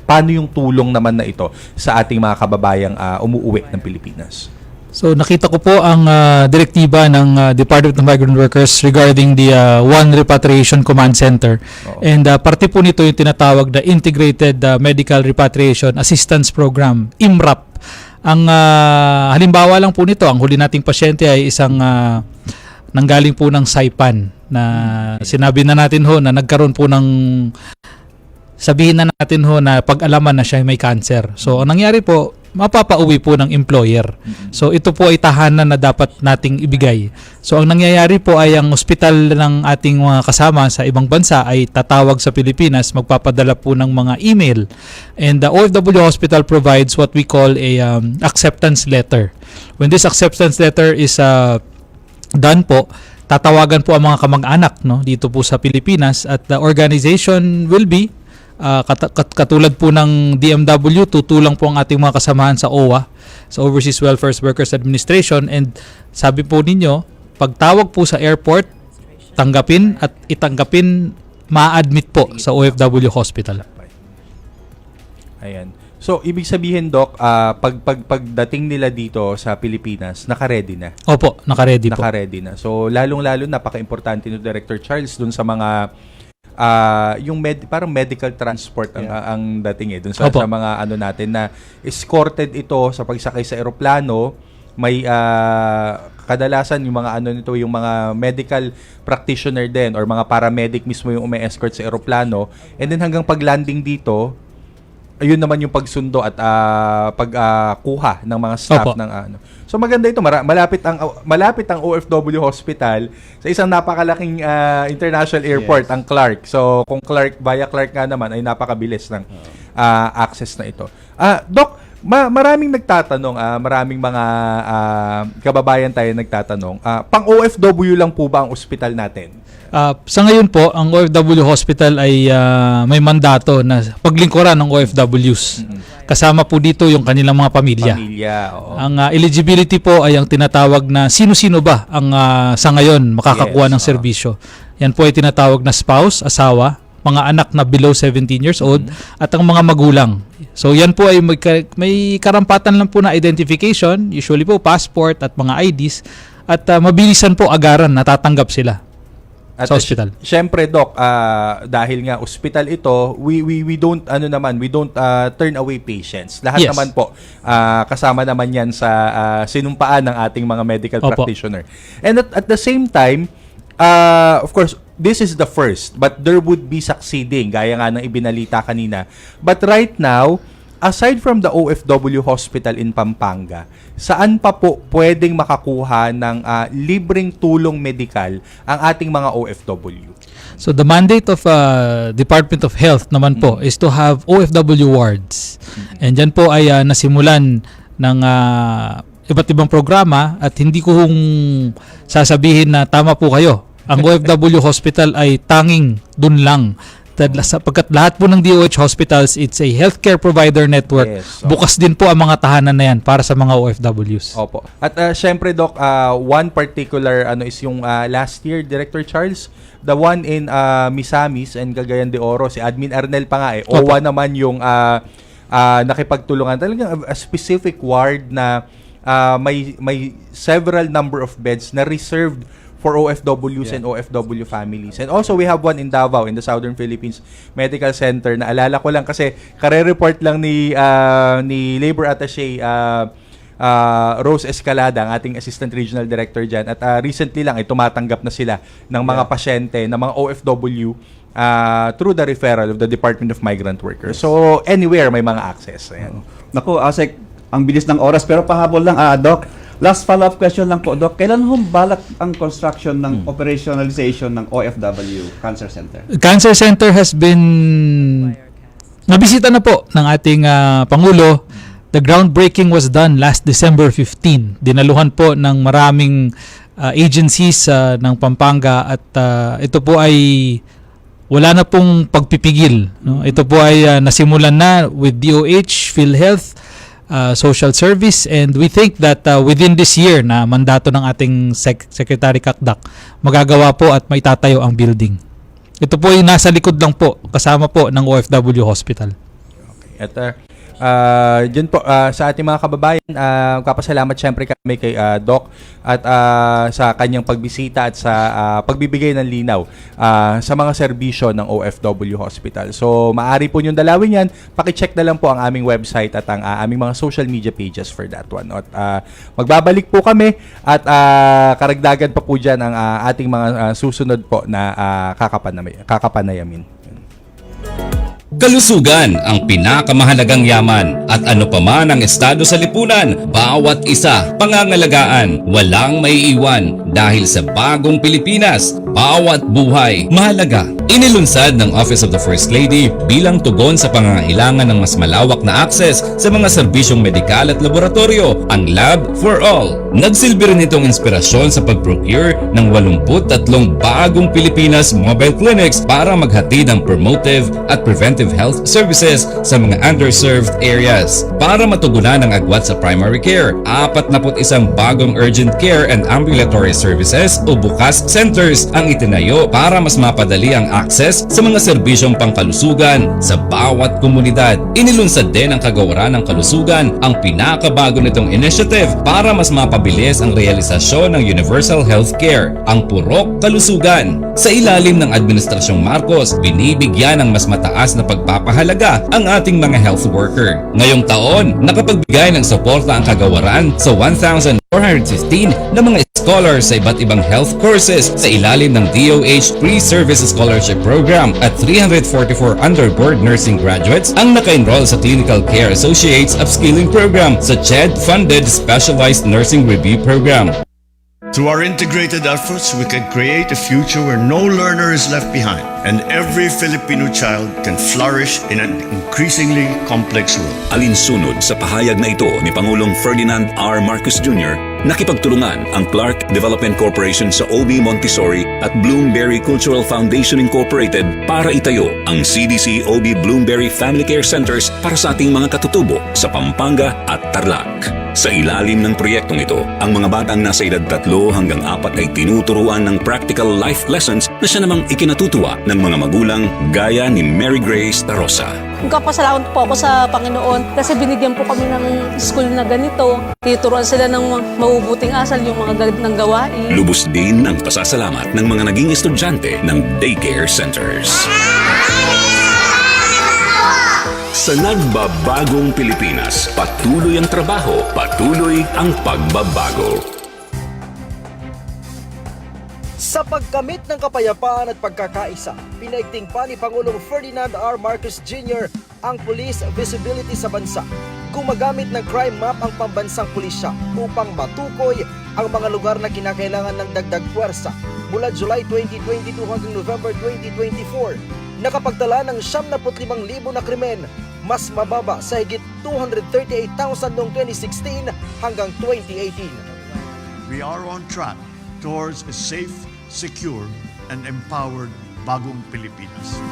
paano yung tulong naman na ito sa ating mga kababayang umuuwi ng Pilipinas? So nakita ko po ang direktiba ng Department of Migrant Workers regarding the One Repatriation Command Center. And parte po nito yung tinatawag na Integrated Medical Repatriation Assistance Program, IMRAP. Ang halimbawa lang po nito, ang huli nating pasyente ay isang nanggaling po ng Saipan na sinabi na natin ho na nagkaroon po ng sabihin na natin ho na pag-alaman na siya may cancer. So ang nangyari po, mapapauwi po ng employer. So ito po ay tahanan na dapat nating ibigay. So ang nangyayari po ay ang ospital ng ating mga kasama sa ibang bansa ay tatawag sa Pilipinas, magpapadala po ng mga email. And the OFW hospital provides what we call a acceptance letter. When this acceptance letter is done po, tatawagan po ang mga kamag-anak dito po sa Pilipinas at the organization will be katulad po ng DMW, tutulang po ang ating mga kasamahan sa OWA, sa Overseas Welfare Workers Administration, and sabi po ninyo, pagtawag po sa airport, tanggapin at itanggapin, ma-admit po sa OFW hospital. Ayan. So, ibig sabihin, Doc, pagdating nila dito sa Pilipinas, naka-ready na? Opo, naka-ready po. Naka-ready na. So, lalong-lalo, napaka-importante ni Director Charles dun sa mga yung parang medical transport ang dating dun sa mga ano natin na escorted ito sa pagsakay sa eroplano. May kadalasan yung mga ano nito, yung mga medical practitioner din or mga paramedic mismo yung umi-escort sa eroplano, and then hanggang pag-landing dito, ayun naman yung pagsundo at pagkuha ng mga staff ng ano. So maganda ito, malapit ang OFW hospital sa isang napakalaking international airport, ang Clark. So kung via Clark nga naman ay napakabilis ng access na ito. Doc, maraming nagtatanong, maraming mga kababayan tayo nagtatanong, pang OFW lang po ba ang ospital natin? Sa ngayon po, ang OFW Hospital ay may mandato na paglingkuran ng OFWs. Kasama po dito yung kanilang mga pamilya. Ang eligibility po ay ang tinatawag na sino-sino ba ang sa ngayon makakakuha ng serbisyo. Yan po ay tinatawag na spouse, asawa, mga anak na below 17 years old, at ang mga magulang. So yan po ay may karampatan lang po na identification, usually po passport at mga IDs, at mabilisan po agaran, natatanggap sila. At sa hospital. Syempre, Doc, dahil nga hospital ito, we don't turn away patients. Lahat naman po kasama naman 'yan sa sinumpaan ng ating mga medical practitioner. And at the same time, of course, this is the first, but there would be succeeding gaya nga ng ibinalita kanina. But right now, aside from the OFW hospital in Pampanga, saan pa po pwedeng makakuha ng libreng tulong medikal ang ating mga OFW? So the mandate of Department of Health naman po is to have OFW wards. And dyan po ay nasimulan ng iba't ibang programa, at hindi ko sasabihin na tama po kayo. Ang OFW hospital ay tanging dun lang sapagkat lahat po ng DOH hospitals, it's a healthcare provider network. Yes, Bukas din po ang mga tahanan na yan para sa mga OFWs. Opo. At syempre, Doc, one particular is yung last year, Director Charles, the one in Misamis and Cagayan de Oro, si Admin Arnel pa nga OWA naman yung nakipagtulungan. Talagang a specific ward na may several number of beds na reserved for OFWs and OFW families. And also, we have one in Davao, in the Southern Philippines Medical Center, na alala ko lang kasi kare-report lang ni Labor Attaché Rose Escalada, ang ating Assistant Regional Director dyan. At recently lang, tumatanggap na sila ng mga pasyente, ng mga OFW through the referral of the Department of Migrant Workers. So, anywhere may mga access. Ayan. Naku, Asek, ang bilis ng oras, pero pahabol lang, Doc. Last follow-up question lang po, Doc. Kailan balak ang construction ng operationalization ng OFW Cancer Center? Cancer Center has been nabisita na po ng ating Pangulo. The groundbreaking was done last December 15. Dinaluhan po ng maraming agencies ng Pampanga at ito po ay wala na pong pagpipigil. No? Ito po ay nasimulan na with DOH, PhilHealth, Social Service, and we think that within this year na mandato ng ating Secretary Kakdak, magagawa po at maitatayo ang building. Ito po ay nasa likod lang po, kasama po ng OFW Hospital. Okay. At dyan po sa ating mga kababayan, kapasalamat syempre kami kay Doc at sa kanyang pagbisita at sa pagbibigay ng linaw sa mga serbisyo ng OFW Hospital. So maaari po niyong dalawin yan, pakicheck na lang po ang aming website at ang aming mga social media pages for that one. At magbabalik po kami at karagdagan pa po dyan ang ating mga susunod po na kakapanayamin. Kalusugan ang pinakamahalagang yaman at ano pa man ang estado sa lipunan, bawat isa pangangalagaan, walang maiiwan dahil sa bagong Pilipinas, bawat buhay mahalaga. Inilunsad ng Office of the First Lady bilang tugon sa pangangailangan ng mas malawak na access sa mga serbisyong medikal at laboratorio, ang Lab for All. Nagsilbi rin itong inspirasyon sa pag-procure ng 83 bagong Pilipinas mobile clinics para maghatid ng promotive at preventive health services sa mga underserved areas. Para matugunan ang agwat sa primary care, 41 bagong urgent care and ambulatory services o bukas centers ang itinayo para mas mapadali ang access sa mga serbisyong pangkalusugan sa bawat komunidad. Inilunsad din ang Kagawaran ng Kalusugan, ang pinakabago nitong initiative para mas mapabilis ang realisasyon ng Universal Healthcare, ang Purok Kalusugan. Sa ilalim ng Administrasyong Marcos, binibigyan ng mas mataas na pagpapahalaga ang ating mga health worker. Ngayong taon, nakapagbigay ng suporta ang Kagawaran sa 1,415 na mga scholars sa iba't ibang health courses sa ilalim ng DOH Pre-Service Scholarship Program at 344 underboard nursing graduates ang naka-enroll sa Clinical Care Associates Upskilling Program sa CHED-funded Specialized Nursing Review Program. Through our integrated efforts, we can create a future where no learner is left behind and every Filipino child can flourish in an increasingly complex world. Alinsunod sa pahayag na ito ni Pangulong Ferdinand R. Marcos Jr., nakipagtulungan ang Clark Development Corporation sa OB Montessori at Bloomberry Cultural Foundation Incorporated para itayo ang CDC OB Bloomberry Family Care Centers para sa ating mga katutubo sa Pampanga at Tarlac. Sa ilalim ng proyektong ito, ang mga batang nasa edad 3 hanggang 4 ay tinuturuan ng practical life lessons na siya namang ikinatutuwa ng mga magulang gaya ni Mary Grace Tarosa. Nagpapasalamat po ako sa Panginoon kasi binigyan po kami ng school na ganito. Tinuturuan sila ng mabubuting asal yung mga gagandang gawain. Lubos din ang pasasalamat ng mga naging estudyante ng daycare centers. Sa nagbabagong Pilipinas, patuloy ang trabaho, patuloy ang pagbabago. Sa pagkamit ng kapayapaan at pagkakaisa, pinaigting pa ni Pangulong Ferdinand R. Marcos Jr. ang police visibility sa bansa. Gumagamit ng crime map ang pambansang pulisya upang matukoy ang mga lugar na kinakailangan ng dagdag puwersa. Mula July 2022 hanggang November 2024, nakapagtala ng 75,000 na krimen, mas mababa sa higit 238,000 noong 2016 hanggang 2018. We are on track towards a safe, secure, and empowered bagong Pilipinas.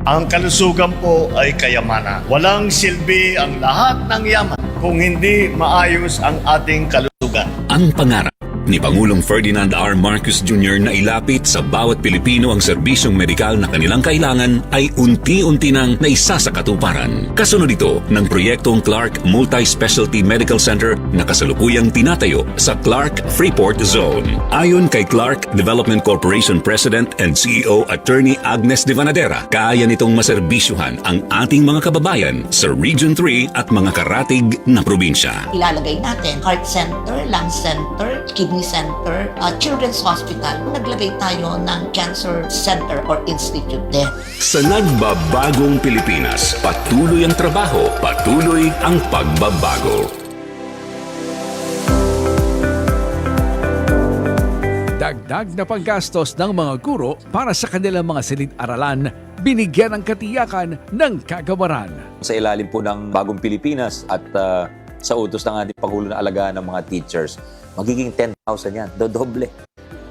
Ang kalusugan po ay kayamanan. Walang silbi ang lahat ng yaman kung hindi maayos ang ating kalusugan. Ang pangarap ni Pangulong Ferdinand R. Marcos Jr. na ilapit sa bawat Pilipino ang serbisyong medikal na kanilang kailangan ay unti-unti nang naisa sa katuparan. Kasunod ito ng proyektong Clark Multi-Specialty Medical Center na kasalukuyang tinatayo sa Clark Freeport Zone. Ayon kay Clark Development Corporation President and CEO Attorney Agnes de Vanadera, kaya nitong maserbisyuhan ang ating mga kababayan sa Region 3 at mga karatig na probinsya. Ilalagay natin heart center, lung center, kidney center, children's hospital. Naglagay tayo ng cancer center or institute din. Sa nagbabagong Pilipinas, patuloy ang trabaho, patuloy ang pagbabago. Dagdag na panggastos ng mga guro para sa kanilang mga silid-aralan, binigyan ng katiyakan ng kagawaran. Sa ilalim po ng Bagong Pilipinas at sa utos ng ating Pangulo na alagaan ng mga teachers, magiging 10,000 yan, dodoble.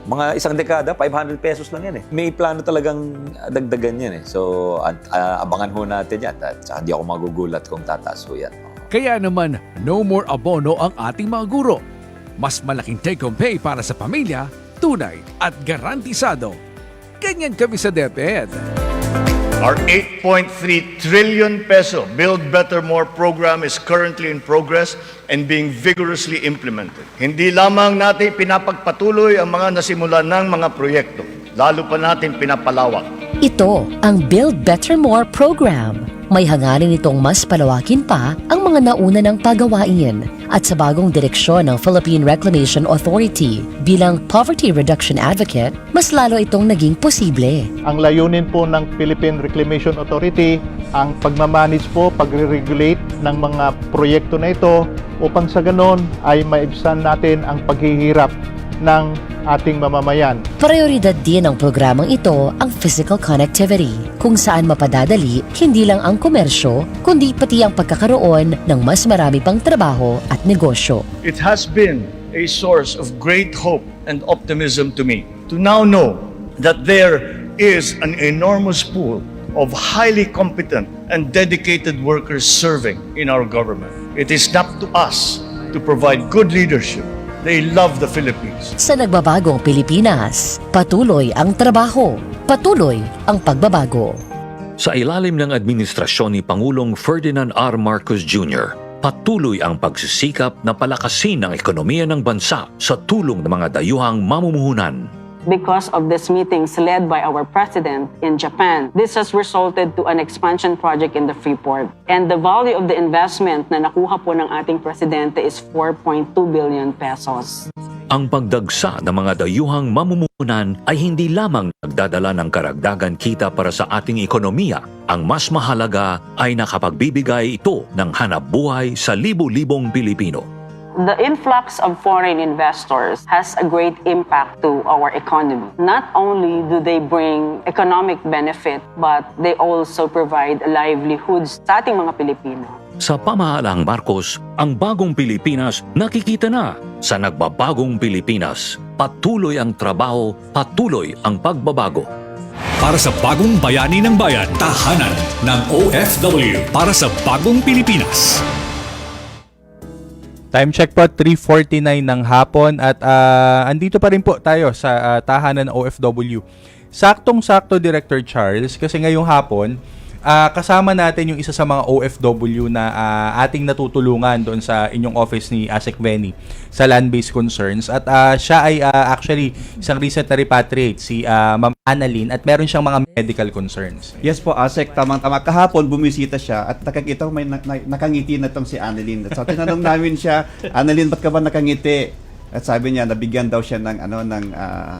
Mga isang dekada, 500 pesos lang yan eh. May plano talagang dagdagan yan eh. So, abangan ho natin yan. At hindi ako magugulat kung tataas ho yan. Kaya naman, no more abono ang ating mga guro. Mas malaking take-home pay para sa pamilya, tunay at garantisado. Ganyan kami sa DepEd. Our 8.3 trillion peso Build Better More program is currently in progress and being vigorously implemented. Hindi lamang natin pinapagpatuloy ang mga nasimulan ng mga proyekto, lalo pa natin pinapalawak. Ito ang Build Better More program. May hangarin itong mas palawakin pa ang mga nauna ng pagawain at sa bagong direksyon ng Philippine Reclamation Authority bilang Poverty Reduction Advocate, mas lalo itong naging posible. Ang layunin po ng Philippine Reclamation Authority ang pagmamanage po, pagre-regulate ng mga proyekto na ito upang sa ganon ay maibsan natin ang paghihirap ng ating mamamayan. Prioridad din ng programang ito ang physical connectivity, kung saan mapadadali hindi lang ang komersyo, kundi pati ang pagkakaroon ng mas marami pang trabaho at negosyo. It has been a source of great hope and optimism to me to now know that there is an enormous pool of highly competent and dedicated workers serving in our government. It is up to us to provide good leadership. They love the Philippines. Sa nagbabagong Pilipinas, patuloy ang trabaho, patuloy ang pagbabago. Sa ilalim ng administrasyon ni Pangulong Ferdinand R. Marcos Jr., patuloy ang pagsisikap na palakasin ang ekonomiya ng bansa sa tulong ng mga dayuhang mamumuhunan. Because of these meetings led by our president in Japan, this has resulted to an expansion project in the Freeport. And the value of the investment na nakuha po ng ating presidente is 4.2 billion pesos. Ang pagdagsa ng mga dayuhang mamumuhunan ay hindi lamang nagdadala ng karagdagan kita para sa ating ekonomiya. Ang mas mahalaga ay nakapagbibigay ito ng hanapbuhay sa libu-libong Pilipino. The influx of foreign investors has a great impact to our economy. Not only do they bring economic benefit, but they also provide livelihoods sa ating mga Pilipino. Sa pamahalaang Marcos, ang bagong Pilipinas nakikita na. Sa nagbabagong Pilipinas, patuloy ang trabaho, patuloy ang pagbabago. Para sa bagong bayani ng bayan, tahanan ng OFW para sa bagong Pilipinas. Time check po, 3:49 ng hapon at andito pa rin po tayo sa tahanan ng OFW. Saktong-sakto, Director Charles, kasi ngayong hapon, kasama natin yung isa sa mga OFW na ating natutulungan doon sa inyong office ni ASEC Benny sa land-based concerns. At siya ay actually isang recent na repatriate, si Ma'am Annalyn, at meron siyang mga medical concerns. Yes po, ASEC, tamang-tama. Kahapon bumisita siya at nakakita ko may nakangiti na tong si Annalyn. So tinanong namin siya, Annalyn, ba't ka ba nakangiti? At sabi niya, nabigyan daw siya ng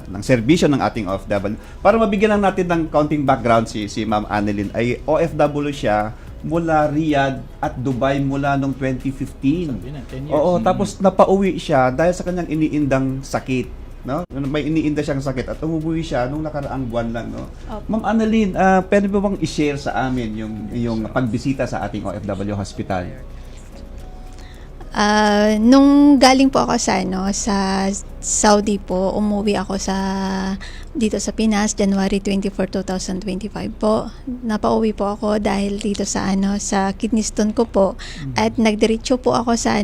ng serbisyo ng ating OFW. Para mabigyan lang natin ng counting background si Ma'am Annalyn, ay OFW siya mula Riyadh at Dubai mula noong 2015. Oo, tapos napauwi siya dahil sa kanyang iniindang sakit. No? May iniinda siyang sakit at umuwi siya nung nakaraang buwan lang. No? Ma'am Annalyn, pwede ba bang i-share sa amin yung pagbisita sa ating OFW hospital? Nung galing po ako sa Saudi po, umuwi ako dito sa Pinas, January 24, 2025 po. Napauwi po ako dahil dito sa kidney stone ko po. At nagdiretso po ako sa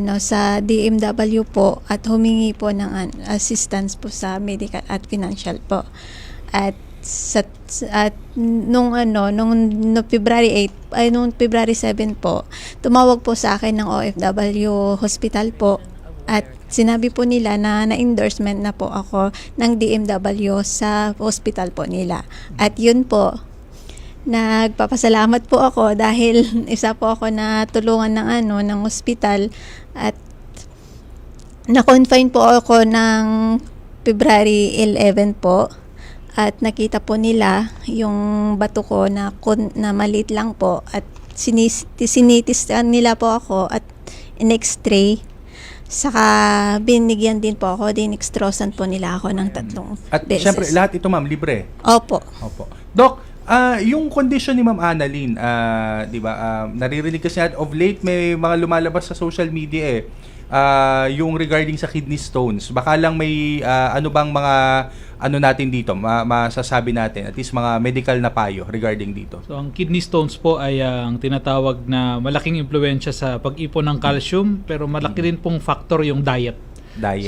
DMW po at humingi po ng assistance po sa medical at financial po. At nung February 7 po, tumawag po sa akin ng OFW hospital po at sinabi po nila na na-endorsement na po ako ng DMW sa hospital po nila. At yun po, nagpapasalamat po ako dahil isa po ako na tulungan ng hospital at na-confine po ako ng February 11 po. At nakita po nila yung bato ko na maliit lang po at sinitiskan nila po ako at in-x-ray. Saka binigyan din po ako, din-extrosan po nila ako ng 3 At beses. syempre, lahat ito ma'am, libre. Opo. Doc, yung condition ni Ma'am Annalyn, di ba, naririnig kasi of late may mga lumalabas sa social media yung regarding sa kidney stones. Baka lang may ano bang mga natin dito, masasabi natin, at least mga medical na payo regarding dito. So ang kidney stones po ay ang tinatawag na malaking impluwensya sa pag-ipon ng calcium, pero malaki rin pong factor yung diet.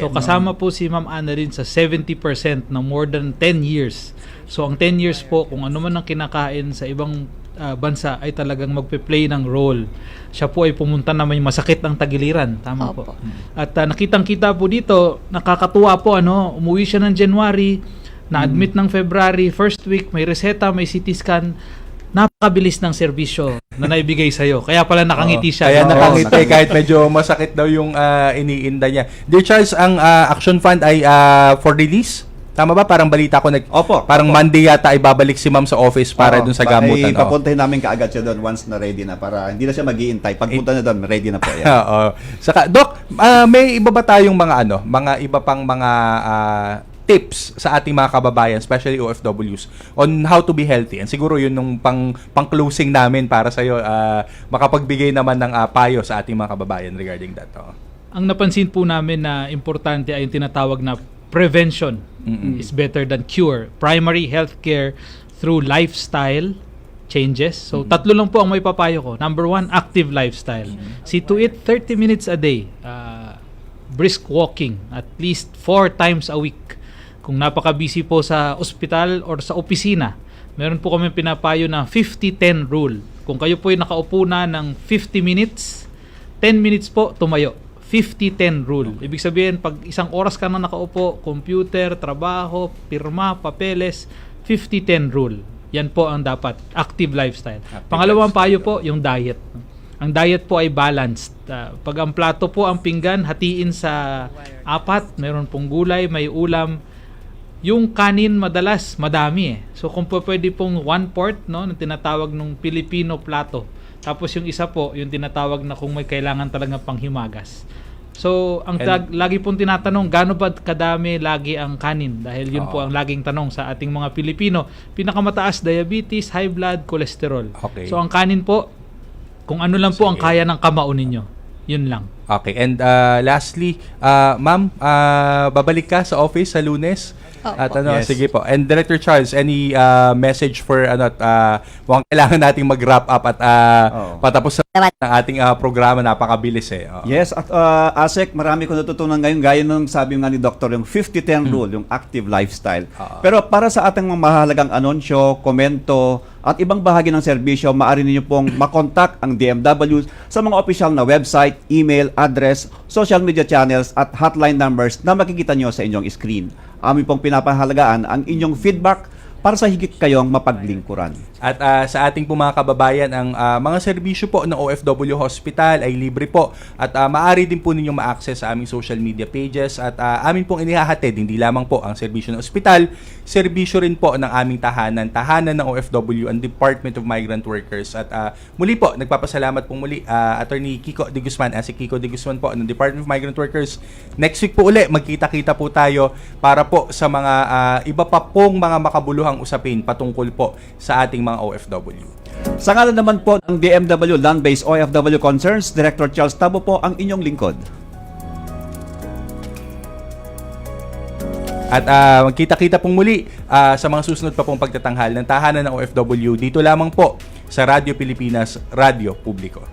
So kasama po si Ma'am Annalyn sa 70% na more than 10 years. So ang 10 years po, kung ano man ang kinakain sa ibang bansa ay talagang magpe-play ng role. Siya po ay pumunta na may masakit ang tagiliran. Tama po. At nakitang-kita po dito, nakakatuwa po, umuwi siya ng January, na-admit ng February, first week, may reseta, may CT scan, napakabilis ng serbisyo na naibigay sa'yo. Kaya pala nakangiti siya. Kaya nakangiti kahit medyo masakit daw yung iniinda niya. Dear Charles, ang Action Fund ay for release? Tama ba? Parang balita ko parang Monday yata ay babalik si ma'am sa office para dun sa gamutan. Papuntahin namin kaagad siya doon once na ready na para hindi na siya mag-iintay. Pagpunta na doon, ready na po yan. Saka, Doc, may iba ba tayong mga iba pang mga tips sa ating mga kababayan, especially OFWs, on how to be healthy? And siguro yun nung pang-closing namin para sa'yo, makapagbigay naman ng payo sa ating mga kababayan regarding that. Ang napansin po namin na importante ay yung tinatawag na prevention is better than cure. Primary healthcare through lifestyle changes. So, 3 lang po ang may papayo ko. Number 1, active lifestyle. See to it 30 minutes a day. Brisk walking at least 4 times a week. Kung napaka-busy po sa ospital or sa opisina, meron po kami pinapayo na 50-10 rule. Kung kayo po ay nakaupo na ng 50 minutes, 10 minutes po tumayo. 50-10 rule. Ibig sabihin, pag 1 oras ka na nakaupo, computer, trabaho, pirma, papeles, 50-10 rule. Yan po ang dapat. Active lifestyle. Pangalawang payo po, yung diet. Ang diet po ay balanced. Pag ang plato po, ang pinggan, hatiin sa 4, meron pong gulay, may ulam. Yung kanin madalas, madami So kung pwede pong 1/4, na tinatawag ng Filipino plato. Tapos yung isa po, yung tinatawag na kung may kailangan talaga panghimagas. So, lagi pong tinatanong, gaano ba kadami lagi ang kanin? Dahil yun po ang laging tanong sa ating mga Pilipino. Pinakamataas, diabetes, high blood, cholesterol. So, ang kanin po, kung ano lang po ang kaya ng kamao ninyo. Yun lang. Okay. And lastly, ma'am, babalik ka sa office sa Lunes? At sige po. And Director Charles, any message for mukhang kailangan nating mag-wrap up at patapos na ng ating programa, napakabilis Yes, at Asek, marami ko natutunan ngayon gaya nung sabi nga ni Doctor, yung 50-10 rule, yung active lifestyle. Pero para sa ating mga mahalagang anunsyo, komento, at ibang bahagi ng serbisyo, maaari ninyo pong makontak ang DMW sa mga opisyal na website, email, address, social media channels at hotline numbers na makikita nyo sa inyong screen. Amin pong pinapahalagaan ang inyong feedback para sa higit kayong mapaglingkuran. At sa ating po mga kababayan, ang mga serbisyo po ng OFW Hospital ay libre po. At maaari din po ninyong ma-access sa aming social media pages. At amin pong inihahatid, hindi lamang po ang serbisyo ng ospital, serbisyo rin po ng aming tahanan ng OFW and Department of Migrant Workers. At muli po, nagpapasalamat po muli Attorney Kiko de Guzman, si Kiko de Guzman po ng Department of Migrant Workers. Next week po uli, magkita-kita po tayo para po sa mga iba pa pong mga makabuluhang usapin patungkol po sa ating mga mga OFW. Sa ngalan naman po ng DMW Land-Based OFW Concerns, Director Charles Tabo po ang inyong lingkod. At magkita-kita pong muli sa mga susunod pa pong pagtatanghal ng tahanan ng OFW dito lamang po sa Radyo Pilipinas, Radyo Publiko.